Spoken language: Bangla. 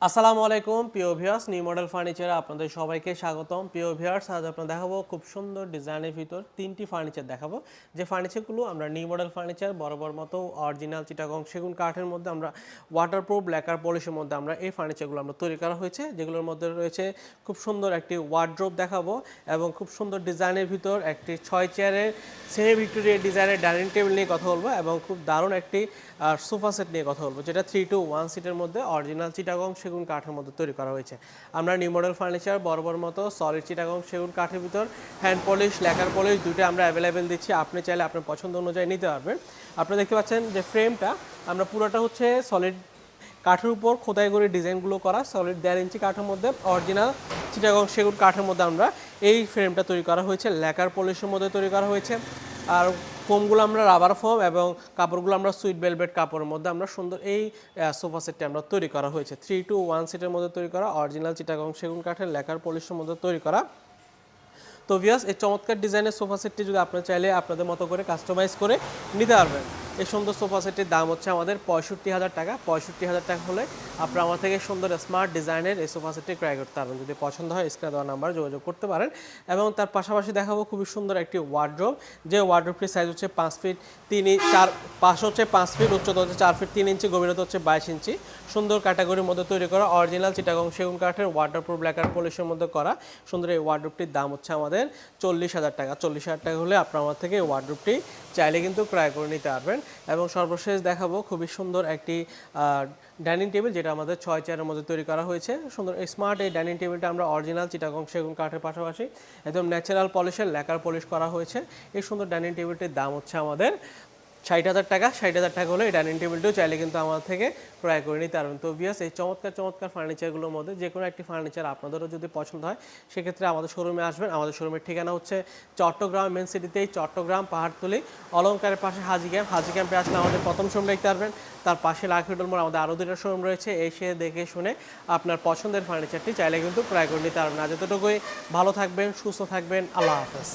আসসালামু আলাইকুম প্রিয় ভিউয়ার্স, নিউ মডেল ফার্নিচারে আপনাদের সবাইকে স্বাগতম। প্রিয় ভিউয়ার্স, আজ আপনাদের দেখাবো খুব সুন্দর ডিজাইনের ভিতর তিনটি ফার্নিচার দেখাবো। যে ফার্নিচারগুলো আমরা নিউ মডেল ফার্নিচার বরাবর মতো অরিজিনাল চিটাগং সেগুন কাঠের মধ্যে আমরা ওয়াটারপ্রুফ লেকার পলিশের মধ্যে আমরা এই ফার্নিচারগুলো আমরা তৈরি করা হয়েছে, যেগুলোর মধ্যে রয়েছে খুব সুন্দর একটি ওয়ার্ড্রোব দেখাবো এবং খুব সুন্দর ডিজাইনের ভিতর একটি 6 চেয়ারের সেমি ভিক্টোরিয়া ডিজাইনের ডাইনিং টেবিল নিয়ে কথা বলবো এবং খুব দারুণ একটি সোফা সেট নিয়ে কথা বলবো, যেটা 3-to-1 সিটের মধ্যে অরিজিনাল চিটাগং সেগুন কাঠের মধ্যে তৈরি করা হয়েছে। আমরা নিউ মডেল ফার্নিচার বরাবর মতো সলিড চিটাগং সেগুন কাঠের ভিতর হ্যান্ড পলিশ লেকার পলিশ দুটো আমরা অ্যাভেলেবেল দিচ্ছি। আপনি চাইলে আপনার পছন্দ অনুযায়ী নিতে পারবেন। আপনারা দেখতে পাচ্ছেন যে ফ্রেমটা আমরা পুরোটা হচ্ছে সলিড কাঠের উপর খোদাই করে ডিজাইনগুলো করা, সলিড 1.5 ইঞ্চি কাঠের মধ্যে অরিজিনাল চিটাগং সেগুন কাঠের মধ্যে আমরা এই ফ্রেমটা তৈরি করা হয়েছে, লেকার পলিশের মধ্যে তৈরি করা হয়েছে। আর ফোমগুলো আমরা রাবার ফোম এবং কাপড়গুলো আমরা সুইট ভেলভেট কাপড়ের মধ্যে আমরা সুন্দর এই সোফা সেটটি আমরা তৈরি করা হয়েছে। 3-to-1 সিটের মধ্যে তৈরি করা, অরিজিনাল চিটাগং সেগুন কাঠের লেকার পলিশের মধ্যে তৈরি করা। তো ভিউয়ার্স, এই চমৎকার ডিজাইনের সোফা সেটটি যদি আপনারা চাইলে আপনাদের মতো করে কাস্টমাইজ করে নিতে পারবেন। এই সুন্দর সোফা সেটটির দাম হচ্ছে আমাদের 65,000 টাকা। 65,000 টাকা হলে আপনারা আমার থেকে সুন্দর স্মার্ট ডিজাইনের এই সোফা সেটটি ক্রয় করতে পারবেন। যদি পছন্দ হয় স্ক্রিনে দেওয়া নাম্বারে যোগাযোগ করতে পারেন। এবং তার পাশাপাশি দেখাবো খুবই সুন্দর একটি ওয়ার্ড্রোব, যে ওয়ার্ড্রোবটির সাইজ হচ্ছে 5 ফিট 3 পাশ হচ্ছে 5 ফিট, উচ্চতা হচ্ছে 4 ফিট 3 ইঞ্চি, গভীরতা হচ্ছে 22 ইঞ্চি। সুন্দর ক্যাটাগরির মধ্যে তৈরি করা অরিজিনাল চিটাগং সেগুন কাঠের ওয়াটারপ্রুফ লেকার পলিশের মধ্যে করা সুন্দর এই ওয়ার্ড্রোবটির দাম হচ্ছে আমাদের 40,000 টাকা। 40,000 টাকা হলে আপনার আমার থেকে এই ওয়ার্ড্রোবটি চাইলে কিন্তু ক্রয় করে নিতে পারবেন। এবং সর্বশেষ দেখাবো খুবই সুন্দর একটি ডাইনিং টেবিল, যেটা আমাদের 6 চেয়ারের মধ্যে তৈরি করা হয়েছে। সুন্দর স্মার্ট এই ডাইনিং টেবিলটা আমরা অরিজিনাল চিটাগং সেগুন কাঠের পাশাপাশি একদম ন্যাচারাল পলিশের লেকার পলিশ করা হয়েছে। এই সুন্দর ডাইনিং টেবিলটির দাম হচ্ছে আমাদের 60,000 টাকা। 60,000 টাকা হলে এই ডাইনিং টেবিলটিও চাইলে কিন্তু আমাদের থেকে ক্রয় করে নিতে পারবেন। তো ভিউয়ার্স, এই চমৎকার চমৎকার ফার্নিচারগুলোর মধ্যে যে কোনো একটি ফার্নিচার আপনাদেরও যদি পছন্দ হয়, সেক্ষেত্রে আমাদের শোরুমে আসবেন। আমাদের শোরুমের ঠিকানা হচ্ছে চট্টগ্রাম মেন সিটিতেই, চট্টগ্রাম পাহাড়তলি অলংকারের পাশে হাজি ক্যাম্প। হাজি ক্যাম্পে আসলে আমাদের প্রথম শোরুম দেখতে পারবেন। তার পাশে লাখিডুল মোড় আমাদের আরও দুটো শোরুম রয়েছে। এসে দেখে শুনে আপনার পছন্দের ফার্নিচারটি চাইলে কিন্তু ক্রয় করে নিতে পারবেন। আজ এতটুকুই, ভালো থাকবেন, সুস্থ থাকবেন, আল্লাহ হাফেজ।